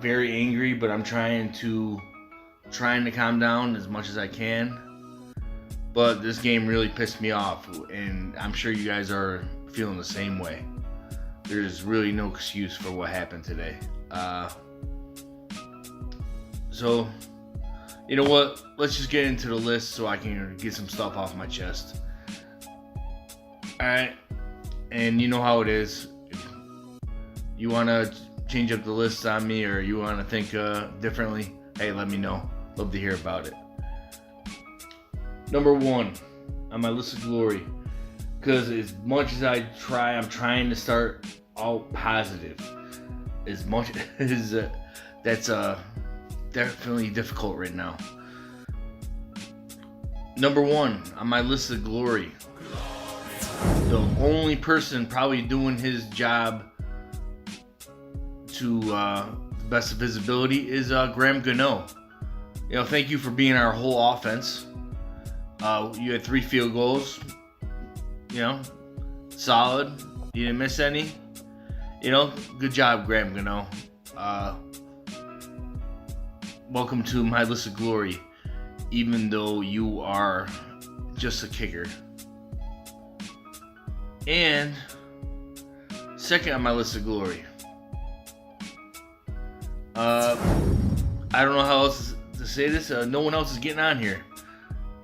very angry, but I'm trying to calm down as much as I can. But this game really pissed me off, and I'm sure you guys are feeling the same way. There's really no excuse for what happened today. So, you know what? Let's just get into the list so I can get some stuff off my chest. Alright, and you know how it is. If you want to change up the list on me, or you want to think differently, hey, let me know. Love to hear about it. Number 1 on my list of glory, because as much as I'm trying to start all positive. As much as that's definitely difficult right now. Number 1 on my list of glory, the only person probably doing his job to the best of his ability is Graham Gano. You know, thank you for being our whole offense. You had 3 field goals. You know, solid. You didn't miss any. You know, good job, Graham Gano. Welcome to my list of glory, even though you are just a kicker. And second on my list of glory, I don't know how else to say this. No one else is getting on here.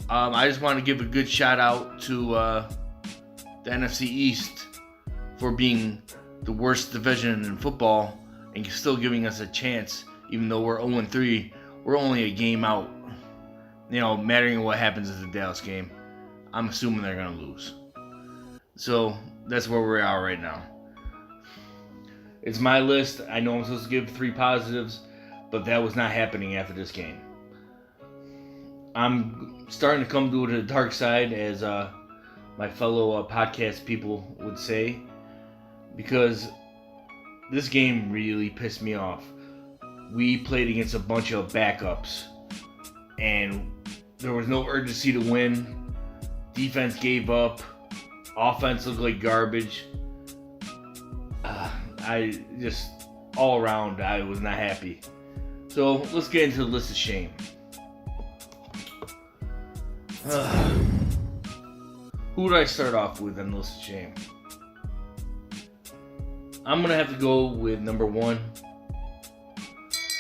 I just want to give a good shout out to the NFC East for being the worst division in football and still giving us a chance, even though we're 0-3. We're only a game out. You know, mattering what happens in the Dallas game, I'm assuming they're going to lose. So that's where we are right now. It's my list. I know I'm supposed to give 3 positives, but that was not happening after this game. I'm starting to come to the dark side, as my fellow podcast people would say, because this game really pissed me off. We played against a bunch of backups, and there was no urgency to win. Defense gave up. Offense looked like garbage. I just, all around, I was not happy. So let's get into the list of shame. Who do I start off with on the list of shame? I'm going to have to go with number 1,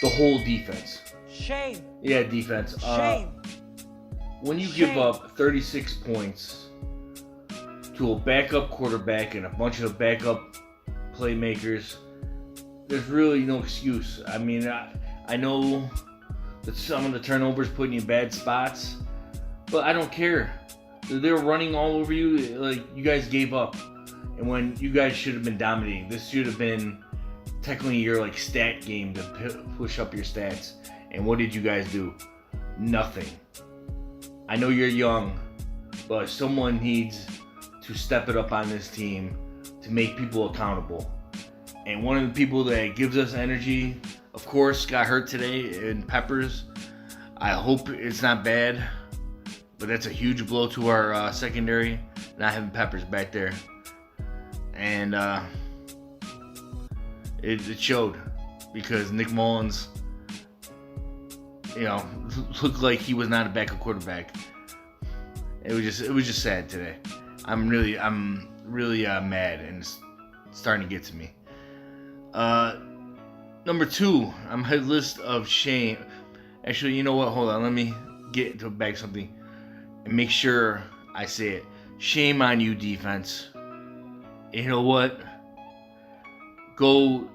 the whole defense. Shame. Yeah, defense. Shame. When you give up 36 points to a backup quarterback and a bunch of backup playmakers, there's really no excuse. I mean, I know that some of the turnovers put you in bad spots, but I don't care. They were running all over you. Like, you guys gave up. And when you guys should have been dominating, this should have been technically your like stat game to push up your stats. And what did you guys do? Nothing. I know you're young, but someone needs to step it up on this team to make people accountable. And one of the people that gives us energy, of course, got hurt today in Peppers. I hope it's not bad, but that's a huge blow to our secondary, not having Peppers back there. And it showed, because Nick Mullins, you know, looked like he was not a backup quarterback. It was just sad today. I'm really mad, and it's starting to get to me. Number 2 on my list of shame. Actually, you know what? Hold on. Let me get to back something and make sure I say it. Shame on you, defense. You know what? Go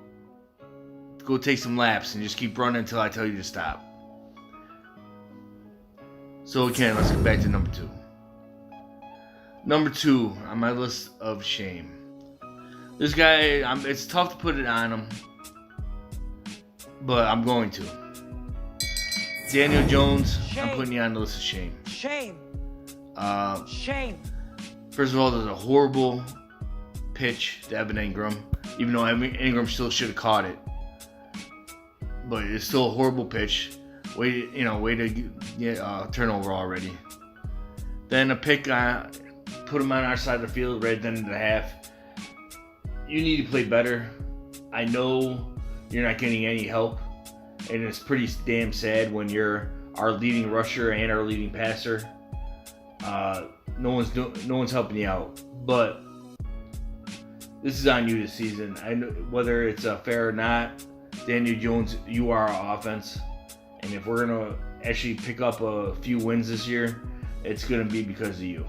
take some laps and just keep running until I tell you to stop. So again, let's get back to number 2. Number 2 on my list of shame. This guy, it's tough to put it on him, but I'm going to. Daniel Jones, Shame. I'm putting you on the list of shame. Shame. Shame. First of all, there's a horrible pitch to Evan Ingram, even though Evan Ingram still should have caught it. But it's still a horrible pitch. Way to get turnover already. Then a pick, put him on our side of the field right at the end of the half. You need to play better. I know you're not getting any help. and it's pretty damn sad when you're our leading rusher and our leading passer. No one's helping you out, but this is on you this season. I know whether it's fair or not. Daniel Jones, you are our offense, and if we're gonna actually pick up a few wins this year, it's gonna be because of you.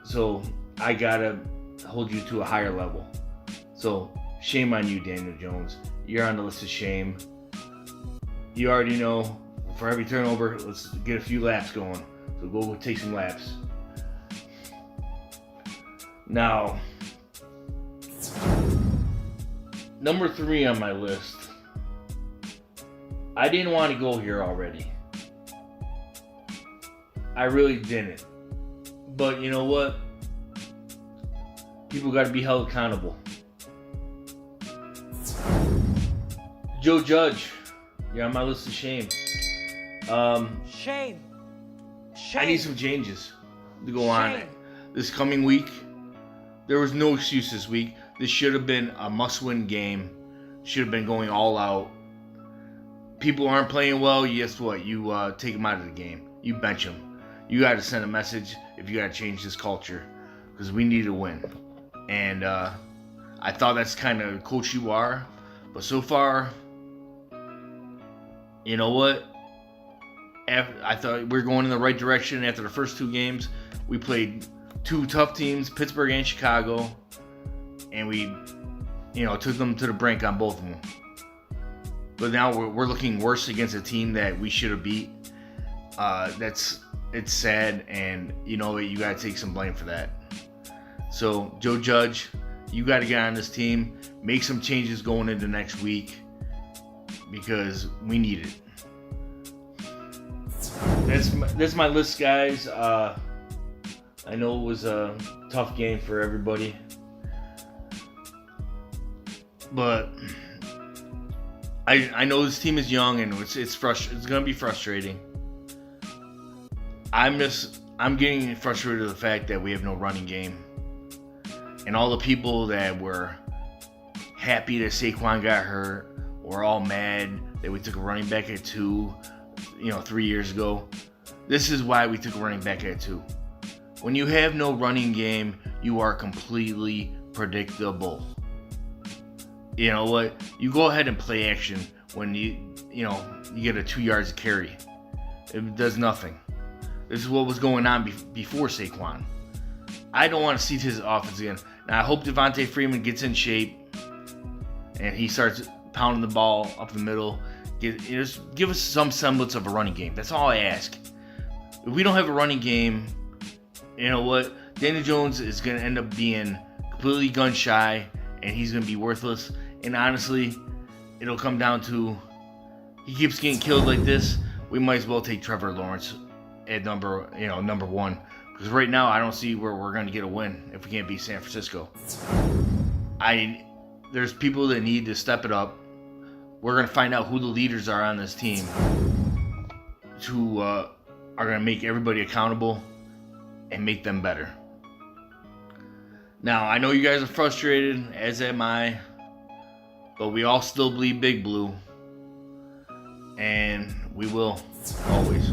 So I gotta hold you to a higher level. So shame on you, Daniel Jones. You're on the list of shame. You already know. For every turnover, let's get a few laps going. So go take some laps. Now, number 3 on my list. I didn't want to go here already. I really didn't. But you know what? People got to be held accountable. Joe Judge, you're on my list of shame. Shame. I need some changes to go on this coming week. There was no excuse this week. This should have been a must-win game. Should have been going all out. People aren't playing well. Guess what? You take them out of the game. You bench them. You got to send a message if you got to change this culture, because we need to win. And I thought that's kind of coach you are, but so far, you know what? I thought we were going in the right direction after the first 2 games. We played 2 tough teams, Pittsburgh and Chicago, and we, took them to the brink on both of them. But now we're looking worse against a team that we should have beat. It's sad, and you got to take some blame for that. So Joe Judge, you got to get on this team, make some changes going into next week, because we need it. That's my list, guys. I know it was a tough game for everybody, but I know this team is young and it's gonna be frustrating. I'm getting frustrated with the fact that we have no running game, and all the people that were happy that Saquon got hurt were all mad that we took a running back at 2. 3 years ago. This is why we took a running back at 2. When you have no running game, you are completely predictable. You know what? You go ahead and play action when you get a 2 yards of carry. It does nothing. This is what was going on before Saquon. I don't want to see his offense again. Now I hope Devontae Freeman gets in shape and he starts pounding the ball up the middle. Just give us some semblance of a running game. That's all I ask. If we don't have a running game, you know what? Daniel Jones is going to end up being completely gun shy, and he's going to be worthless. And honestly, it'll come down to he keeps getting killed like this. We might as well take Trevor Lawrence at number 1, because right now I don't see where we're going to get a win if we can't beat San Francisco. There's people that need to step it up. We're going to find out who the leaders are on this team who are going to make everybody accountable and make them better. Now, I know you guys are frustrated, as am I, but we all still bleed big blue, and we will, always.